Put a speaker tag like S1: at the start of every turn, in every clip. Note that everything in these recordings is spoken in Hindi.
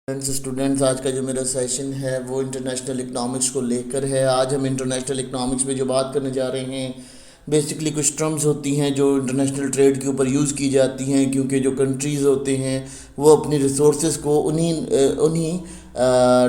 S1: स्टूडेंट्स, आज का जो मेरा सेशन है वो इंटरनेशनल इकनॉमिक्स को लेकर है। आज हम इंटरनेशनल इकनॉमिक्स में जो बात करने जा रहे हैं, बेसिकली कुछ टर्म्स होती हैं जो इंटरनेशनल ट्रेड के ऊपर यूज़ की जाती हैं, क्योंकि जो कंट्रीज़ होते हैं वो अपनी रिसोर्सेज को उन्हीं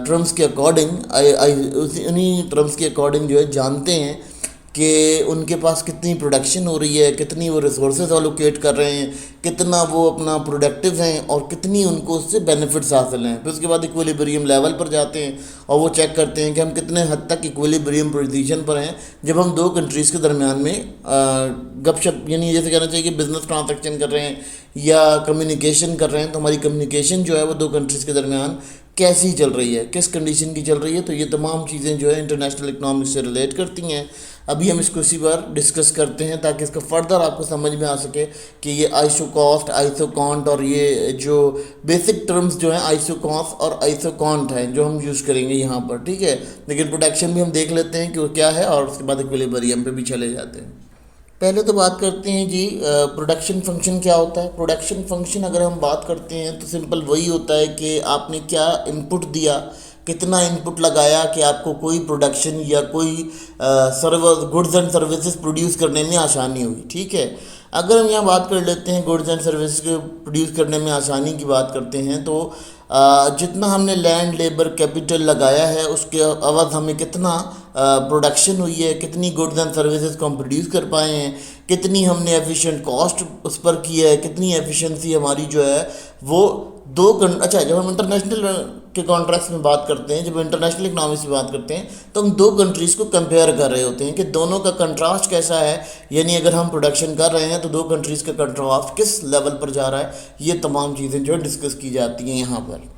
S1: टर्म्स के अकॉर्डिंग उन्हीं टर्म्स के अकॉर्डिंग जो है जानते हैं कि उनके पास कितनी प्रोडक्शन हो रही है, कितनी वो रिसोर्सेज एलोकेट कर रहे हैं, कितना वो अपना प्रोडक्टिव हैं और कितनी उनको उससे बेनिफिट्स हासिल हैं। फिर उसके बाद इक्विलिब्रियम लेवल पर जाते हैं और वो चेक करते हैं कि हम कितने हद तक इक्विलिब्रियम पोजीशन पर हैं जब हम दो कंट्रीज़ के दरमियान में गपशप, यानी जैसे कहना चाहिए कि बिज़नेस ट्रांजैक्शन कर रहे हैं या कम्युनिकेशन कर रहे हैं, तो हमारी कम्युनिकेशन जो है वो दो कंट्रीज़ के दरमियान कैसी चल रही है, किस कंडीशन की चल रही है। तो ये तमाम चीज़ें जो है इंटरनेशनल इकनॉमिक्स से रिलेट करती हैं। अभी हम इसको इसी बार डिस्कस करते हैं ताकि इसका फर्दर आपको समझ में आ सके कि ये आइसो कॉस्ट, आइसो कॉन्ट और ये जो बेसिक टर्म्स जो हैं आइसो कॉस्ट और आइसो कॉन्ट हैं जो हम यूज़ करेंगे यहाँ पर, ठीक है। लेकिन प्रोडक्शन भी हम देख लेते हैं कि वो क्या है और उसके बाद इक्विलिब्रियम पे भी चले जाते हैं। पहले तो बात करते हैं जी, प्रोडक्शन फंक्शन क्या होता है। प्रोडक्शन फंक्शन अगर हम बात करते हैं तो सिंपल वही होता है कि आपने क्या इनपुट दिया, कितना इनपुट लगाया कि आपको कोई प्रोडक्शन या कोई service, goods and services produce करने में आसानी हुई, ठीक है। अगर हम यहाँ बात कर लेते हैं गुड्स एंड सर्विसेज को प्रोड्यूस करने में आसानी की बात करते हैं तो जितना हमने लैंड, लेबर, कैपिटल लगाया है उसके अवध हमें कितना प्रोडक्शन हुई है, कितनी गुड्स एंड सर्विसेज को हम प्रोड्यूस कर पाए हैं, कितनी हमने एफिशिएंट कॉस्ट उस पर की है, कितनी एफिशिएंसी हमारी जो है वो अच्छा, जब हम इंटरनेशनल के कॉन्ट्रैक्ट्स में बात करते हैं, जब इंटरनेशनल इकनॉमिक्स में बात करते हैं तो हम दो कंट्रीज़ को कंपेयर कर रहे होते हैं कि दोनों का कंट्रास्ट कैसा है। यानी अगर हम प्रोडक्शन कर रहे हैं तो दो कंट्रीज़ का कंट्रास्ट किस लेवल पर जा रहा है, ये तमाम चीज़ें जो है डिस्कस की जाती हैं यहाँ पर।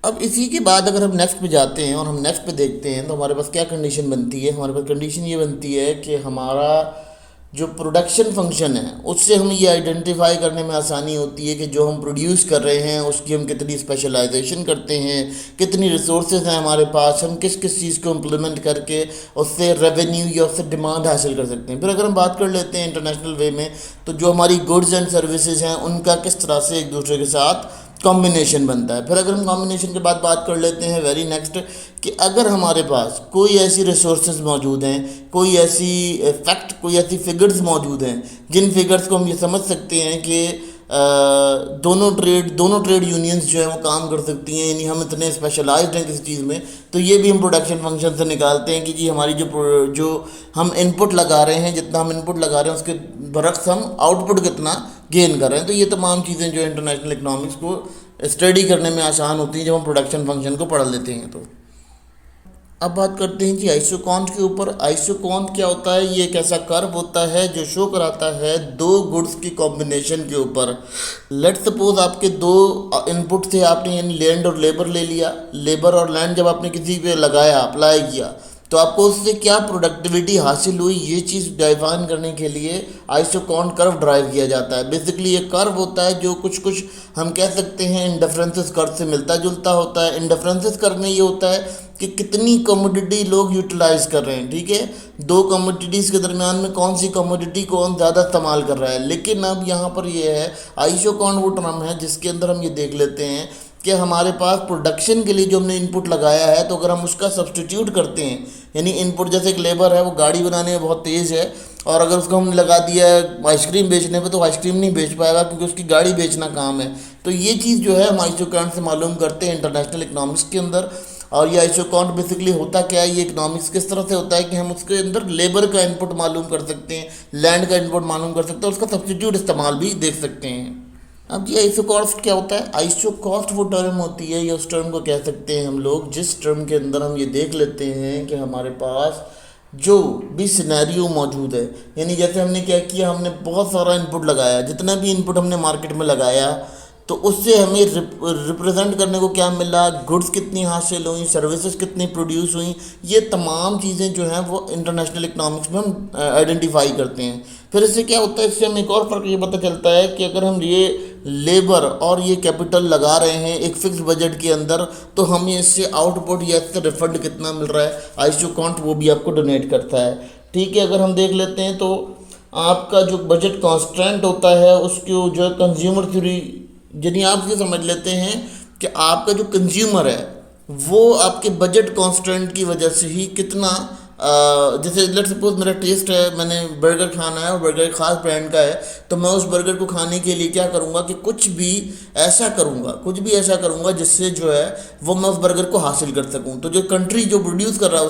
S1: अब इसी के बाद अगर हम नेक्स्ट पे जाते हैं और हम नेक्स्ट पे देखते हैं तो हमारे पास क्या कंडीशन बनती है। हमारे पास कंडीशन ये बनती है कि हमारा जो प्रोडक्शन फंक्शन है उससे हमें ये आइडेंटिफाई करने में आसानी होती है कि जो हम प्रोड्यूस कर रहे हैं उसकी हम कितनी स्पेशलाइजेशन करते हैं, कितनी रिसोर्सेज हैं हमारे पास, हम किस किस चीज़ को इम्प्लीमेंट करके उससे रेवेन्यू या उससे डिमांड हासिल कर सकते हैं। फिर अगर हम बात कर लेते हैं इंटरनेशनल वे में तो जो हमारी गुड्स एंड सर्विसेज हैं उनका किस तरह से एक दूसरे के साथ कॉम्बिनेशन बनता है। फिर अगर हम कॉम्बिनेशन के बाद बात कर लेते हैं वेरी नेक्स्ट कि अगर हमारे पास कोई ऐसी रिसोर्सेज मौजूद हैं, कोई ऐसी फैक्ट, कोई ऐसी फिगर्स मौजूद हैं जिन फिगर्स को हम ये समझ सकते हैं कि दोनों ट्रेड यूनियंस जो है वो काम कर सकती हैं, यानी हम इतने स्पेशलाइज्ड हैं किसी चीज़ में, तो ये भी हम प्रोडक्शन फंक्शन से निकालते हैं कि जी हमारी जो हम इनपुट लगा रहे हैं, जितना हम इनपुट लगा रहे हैं उसके बरक्स हम आउटपुट कितना गेन कर रहे हैं। तो ये तमाम चीज़ें जो इंटरनेशनल इकनॉमिक्स को स्टडी करने में आसान होती हैं जब हम प्रोडक्शन फंक्शन को पढ़ लेते हैं। तो अब बात करते हैं जी आइसोकॉन्ट के ऊपर। आइसोकॉन्ट क्या होता है? ये एक ऐसा कर्व होता है जो शो कराता है दो गुड्स की कॉम्बिनेशन के ऊपर। लेट सपोज आपके दो इनपुट थे, आपने यानी लैंड और लेबर ले लिया। लेबर और लैंड जब आपने किसी पे लगाया, अप्लाई किया, तो आपको उससे क्या प्रोडक्टिविटी हासिल हुई, ये चीज़ डिफाइन करने के लिए आइसोकॉन्ट कर्व ड्राइव किया जाता है। बेसिकली ये कर्व होता है जो कुछ हम कह सकते हैं इंडिफरेंसेस कर्व से मिलता जुलता होता है। इंडिफरेंसेस कर्व में ये होता है कि कितनी कमोडिटी लोग यूटिलाइज कर रहे हैं, ठीक है। दो कमोडिटीज़ के दरमियान में कौन सी कमोडिटी कौन ज़्यादा इस्तेमाल कर रहा है। लेकिन अब यहाँ पर ये है आइसोकॉन्ट वो टर्म है जिसके अंदर हम ये देख लेते हैं कि हमारे पास प्रोडक्शन के लिए जो हमने इनपुट लगाया है, तो अगर हम उसका सब्सटीट्यूट करते हैं, यानी इनपुट जैसे एक लेबर है वो गाड़ी बनाने में बहुत तेज़ है और अगर उसको हमने लगा दिया है आइसक्रीम बेचने पे तो आइसक्रीम नहीं बेच पाएगा क्योंकि उसकी गाड़ी बेचना काम है। तो ये चीज़ जो है हम आइसोकॉन्ट से मालूम करते हैं इंटरनेशनल इकनॉमिक्स के अंदर। और ये आइसोकॉन्ट बेसिकली होता क्या है, ये इकनॉमिक्स किस तरह से होता है कि हम उसके अंदर लेबर का इनपुट मालूम कर सकते हैं, लैंड का इनपुट मालूम कर सकते हैं और उसका सब्सटीट्यूट इस्तेमाल भी देख सकते हैं। अब ये आइसो कॉस्ट क्या होता है? आइसो कॉस्ट वो टर्म होती है या उस टर्म को कह सकते हैं हम लोग जिस टर्म के अंदर हम ये देख लेते हैं कि हमारे पास जो भी सिनेरियो मौजूद है, यानी जैसे हमने क्या किया, हमने बहुत सारा इनपुट लगाया, जितना भी इनपुट हमने मार्केट में लगाया तो उससे हमें रिप्रेजेंट करने को क्या मिला, गुड्स कितनी हासिल हुई, सर्विसेज कितनी प्रोड्यूस हुई, ये तमाम चीज़ें जो हैं वो इंटरनेशनल इकनॉमिक्स में हम आइडेंटिफाई करते हैं। फिर इससे क्या होता है, इससे हमें एक और फ़र्क ये पता चलता है कि अगर हम ये लेबर और ये कैपिटल लगा रहे हैं एक फिक्स बजट के अंदर, तो हमें इससे आउटपुट या इससे रिफंड कितना मिल रहा है, आइसोकॉन्ट वो भी आपको डोनेट करता है, ठीक है। अगर हम देख लेते हैं तो आपका जो बजट कॉन्स्टेंट होता है उसको जो कंज्यूमर थ्योरी, यानी आप ये समझ लेते हैं कि आपका जो कंज्यूमर है वो आपके बजट कॉन्स्टेंट की वजह से ही कितना जैसे लेट सपोज मेरा टेस्ट है, मैंने बर्गर खाना है और बर्गर एक ख़ास ब्रांड का है, तो मैं उस बर्गर को खाने के लिए क्या करूँगा कि कुछ भी ऐसा करूँगा जिससे जो है वो मैं उस बर्गर को हासिल कर सकूँ। तो जो कंट्री जो प्रोड्यूस कर रहा है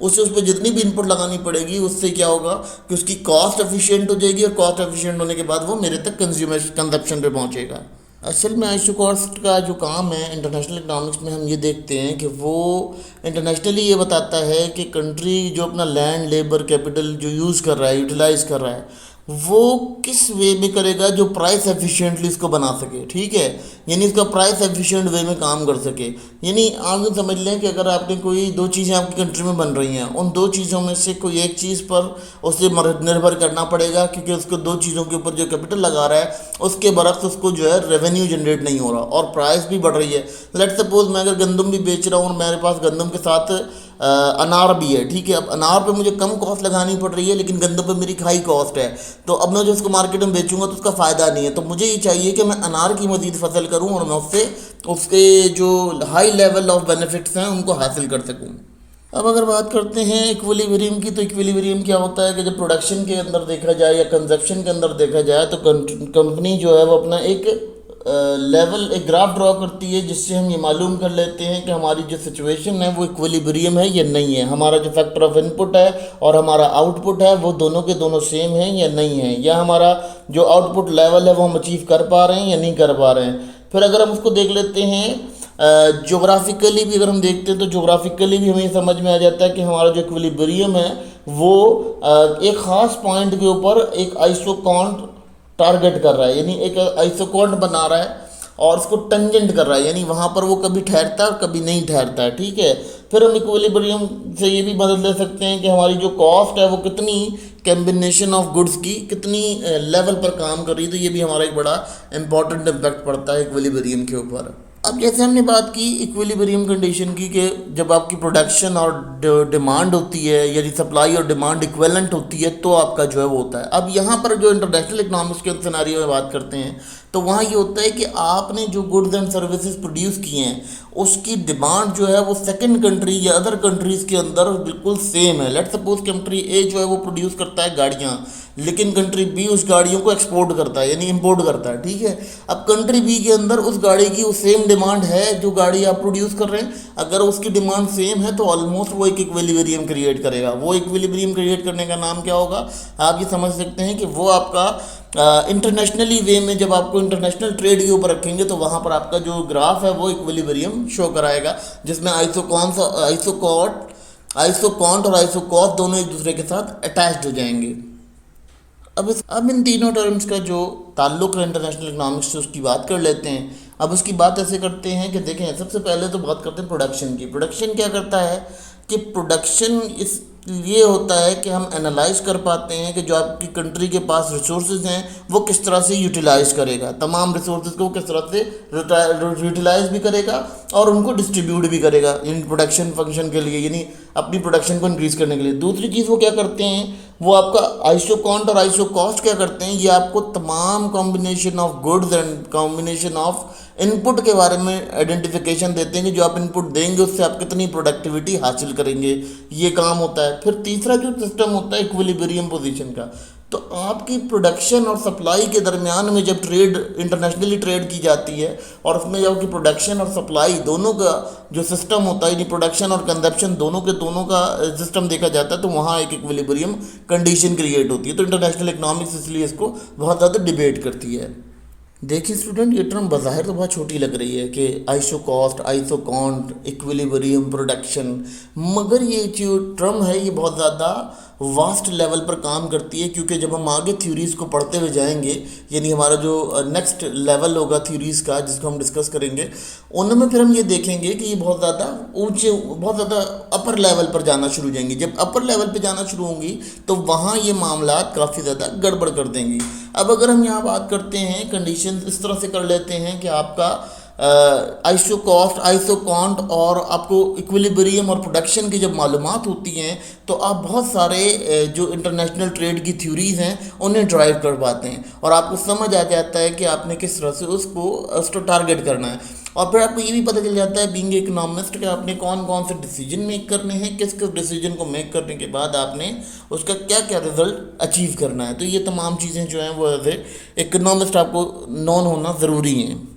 S1: उसे उस पर जितनी भी इनपुट लगानी पड़ेगी, उससे क्या होगा कि उसकी कॉस्ट एफिशिएंट हो जाएगी, और कॉस्ट एफिशिएंट होने के बाद वो मेरे तक कंज्यूमर कंजप्शन पे पहुँचेगा। असल में आइसो कॉस्ट का जो काम है इंटरनेशनल इकनॉमिक्स में, हम ये देखते हैं कि वो इंटरनेशनली ये बताता है कि कंट्री जो अपना लैंड लेबर कैपिटल जो यूज़ कर रहा है, यूटिलाइज़ कर रहा है, वो किस वे में करेगा जो प्राइस एफिशिएंटली इसको बना सके। ठीक है, यानी इसका प्राइस एफिशिएंट वे में काम कर सके। यानी आप ये समझ लें कि अगर आपने कोई दो चीज़ें आपकी कंट्री में बन रही हैं, उन दो चीज़ों में से कोई एक चीज़ पर उसे निर्भर करना पड़ेगा, क्योंकि उसको दो चीज़ों के ऊपर जो कैपिटल लगा रहा है उसके बरक्स उसको जो है रेवेन्यू जनरेट नहीं हो रहा और प्राइस भी बढ़ रही है। लेट सपोज मैं अगर गंदम भी बेच रहा हूँ और मेरे पास गंदम के साथ अनार भी है, ठीक है, अब अनार पे मुझे कम कॉस्ट लगानी पड़ रही है लेकिन गंदम पे मेरी हाई कॉस्ट है, तो अब मैं जो उसको मार्केट में बेचूंगा तो उसका फ़ायदा नहीं है। तो मुझे ये चाहिए कि मैं अनार की मज़ीद फसल करूं और मैं उससे उसके जो हाई लेवल ऑफ बेनिफिट्स हैं उनको हासिल कर सकूं। अब अगर बात करते हैं इक्विलिब्रियम की, तो इक्विलिब्रियम क्या होता है कि जब प्रोडक्शन के अंदर देखा जाए या कंजप्शन के अंदर देखा जाए तो कंपनी जो है वो अपना एक एक ग्राफ ड्रॉ करती है, जिससे हम ये मालूम कर लेते हैं कि हमारी जो सिचुएशन है वो इक्विलिब्रियम है या नहीं है, हमारा जो फैक्टर ऑफ इनपुट है और हमारा आउटपुट है वो दोनों के दोनों सेम हैं या नहीं है, या हमारा जो आउटपुट लेवल है वो हम अचीव कर पा रहे हैं या नहीं कर पा रहे हैं। फिर अगर हम उसको देख लेते हैं जोग्राफिकली भी, अगर हम देखते हैं तो जोग्राफिकली भी हमें समझ में आ जाता है कि हमारा जो इक्विलिब्रियम है वो एक ख़ास पॉइंट के ऊपर एक आइसोकॉन्ट टारगेट कर रहा है, यानी एक आइसोकॉन्ट बना रहा है और उसको टेंजेंट कर रहा है, यानी वहाँ पर वो कभी ठहरता है कभी नहीं ठहरता है। ठीक है, फिर हम इक्विलिब्रियम से ये भी मदद ले सकते हैं कि हमारी जो कॉस्ट है वो कितनी कम्बिनेशन ऑफ गुड्स की कितनी लेवल पर काम कर रही है, तो ये भी हमारा एक बड़ा इंपॉर्टेंट इम्पैक्ट पड़ता है इक्विलिब्रियम के ऊपर। अब जैसे हमने बात की इक्विलिब्रियम कंडीशन की कि जब आपकी प्रोडक्शन और डिमांड होती है, यदि सप्लाई और डिमांड इक्विवेलेंट होती है तो आपका जो है वो होता है। अब यहाँ पर जो इंटरनेशनल इकनॉमिक्स के सिनेरियो में बात करते हैं तो वहाँ ये होता है कि आपने जो गुड्स एंड सर्विसेज प्रोड्यूस किए हैं उसकी डिमांड जो है वो सेकंड कंट्री या अदर कंट्रीज़ के अंदर बिल्कुल सेम है। लेट सपोज कंट्री ए जो है वो प्रोड्यूस करता है गाड़ियाँ, लेकिन कंट्री बी उस गाड़ियों को एक्सपोर्ट करता है यानी इंपोर्ट करता है। ठीक है, अब कंट्री बी के अंदर उस गाड़ी की वो सेम डिमांड है जो गाड़ी आप प्रोड्यूस कर रहे हैं, अगर उसकी डिमांड सेम है तो ऑलमोस्ट वो एक इक्विलिब्रियम क्रिएट करेगा। वो इक्विलिब्रियम क्रिएट करने का नाम क्या होगा, आप ये समझ सकते हैं कि वो आपका इंटरनेशनली वे में जब आपको इंटरनेशनल ट्रेड के ऊपर रखेंगे तो वहाँ पर आपका जो ग्राफ है वो इक्विलिब्रियम शो कराएगा, जिसमें आइसोकॉन्ट और आइसोकॉस्ट दोनों एक दूसरे के साथ अटैच्ड हो जाएंगे। अब इन तीनों टर्म्स का जो ताल्लुक़ है इंटरनेशनल इकनॉमिक्स से उसकी बात कर लेते हैं। अब उसकी बात ऐसे करते हैं कि देखें, सबसे पहले तो बात करते हैं प्रोडक्शन की। प्रोडक्शन क्या करता है कि प्रोडक्शन इस ये होता है कि हम एनालाइज कर पाते हैं कि जो आपकी कंट्री के पास रिसोर्सेज हैं वो किस तरह से यूटिलाइज करेगा, तमाम रिसोर्सेज को किस तरह से यूटिलाइज भी करेगा और उनको डिस्ट्रीब्यूट भी करेगा इन प्रोडक्शन फंक्शन के लिए, यानी अपनी प्रोडक्शन को इंक्रीज़ करने के लिए। दूसरी चीज़ वो क्या करते हैं, वो आपका आइसोकॉन्ट और आइसोकॉस्ट क्या करते हैं, ये आपको तमाम combination of goods and combination of input के बारे में आइडेंटिफिकेशन देते हैं कि जो आप इनपुट देंगे उससे आप कितनी प्रोडक्टिविटी हासिल करेंगे, ये काम होता है। फिर तीसरा जो सिस्टम होता है इक्विलिब्रियम पोजीशन का, तो आपकी प्रोडक्शन और सप्लाई के दरमियान में जब ट्रेड इंटरनेशनली ट्रेड की जाती है और उसमें जब आपकी प्रोडक्शन और सप्लाई दोनों का जो सिस्टम होता है, यानी प्रोडक्शन और कंजप्शन दोनों का सिस्टम देखा जाता है, तो वहाँ एक इक्विलिब्रियम कंडीशन क्रिएट होती है। तो इंटरनेशनल इकनॉमिक्स इसलिए इसको बहुत ज़्यादा डिबेट करती है। देखिए स्टूडेंट, ये टर्म बाहर तो बहुत छोटी लग रही है कि आइसोकॉस्ट, आइसोकॉन्ट, इक्विलिब्रियम, प्रोडक्शन, मगर ये जो टर्म है ये बहुत ज़्यादा वास्ट लेवल पर काम करती है, क्योंकि जब हम आगे थ्योरीज़ को पढ़ते हुए जाएंगे, यानी हमारा जो नेक्स्ट लेवल होगा थ्योरीज़ का जिसको हम डिस्कस करेंगे, उनमें फिर हम ये देखेंगे कि ये बहुत ज़्यादा बहुत ज़्यादा अपर लेवल पर जाना शुरू हो जाएंगी। जब अपर लेवल पर जाना शुरू होंगी तो वहाँ ये मामला काफ़ी ज़्यादा गड़बड़ कर देंगी। अब अगर हम यहाँ बात करते हैं कंडीशन इस तरह से कर लेते हैं कि आपका आइसोकॉस्ट, आइसोकॉन्ट और आपको इक्विलिब्रियम और प्रोडक्शन की जब मालूमात होती हैं तो आप बहुत सारे जो इंटरनेशनल ट्रेड की थ्योरीज़ हैं उन्हें ड्राइव कर पाते हैं और आपको समझ आ जाता है कि आपने किस तरह से उसको टारगेट करना है। और फिर आपको ये भी पता चल जाता है बीइंग इकोनॉमिस्ट कि आपने कौन कौन से डिसीजन मेक करने हैं, किस किस डिसीजन को मेक करने के बाद आपने उसका क्या क्या रिजल्ट अचीव करना है। तो ये तमाम चीज़ें जो हैं वो एज ए इकोनॉमिस्ट आपको नॉन होना ज़रूरी हैं।